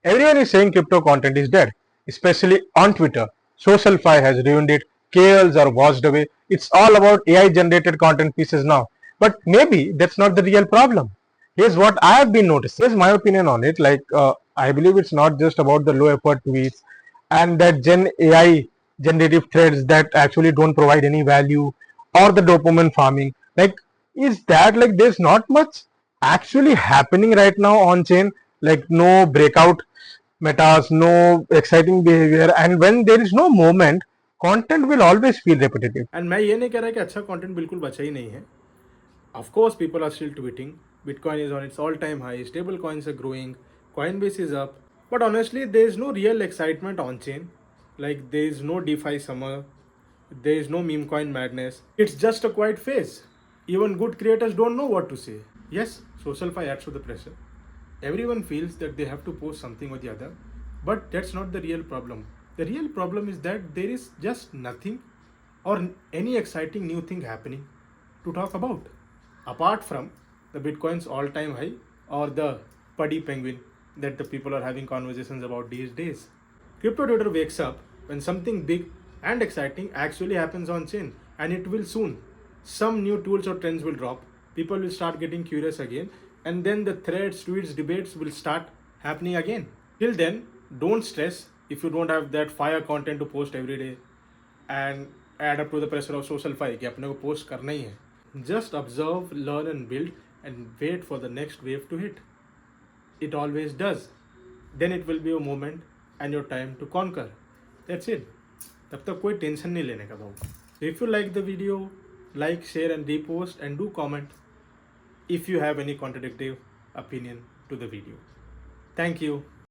Everyone is saying crypto content is dead, especially on Twitter. SocialFi has ruined it. KOLs are washed away. It's all about AI generated content pieces now. But maybe that's not the real problem. Here's what I have been noticing. Here's my opinion on it. I believe it's not just about the low effort tweets and that Gen AI generative threads that actually don't provide any value or the dopamine farming. Is that there's not much actually happening right now on chain? No breakout metas, no exciting behavior, and when there is no movement, content will always feel repetitive. And मैं ये नहीं कह रहा कि अच्छा content बिल्कुल बचा ही नहीं है. Of course, people are still tweeting. Bitcoin is on its all-time high. Stable coins are growing. Coinbase is up. But honestly, there is no real excitement on chain. Like there is no DeFi summer. There is no meme coin madness. It's just a quiet phase. Even good creators don't know what to say. Yes, SocialFi adds to the pressure. Everyone feels that they have to post something or the other. But that's not the real problem. The real problem is that there is just nothing or any exciting new thing happening to talk about, apart from the Bitcoin's all-time high or the puddy penguin that the people are having conversations about these days. Crypto Twitter wakes up when something big and exciting actually happens on chain, and it will soon. Some new tools or trends will drop, people will start getting curious again, and then the threads, tweets, debates will start happening again. Till then, don't stress if you don't have that fire content to post every day and add up to the pressure of SocialFi कि अपने को post करना ही है. Just observe, learn and build and wait for the next wave to hit. It always does. Then it will be a moment and your time to conquer. That's it. तब तक कोई tension नहीं लेने का भाव. If you like the video, like, share and repost and do comment if you have any contradictory opinion to the video. Thank you.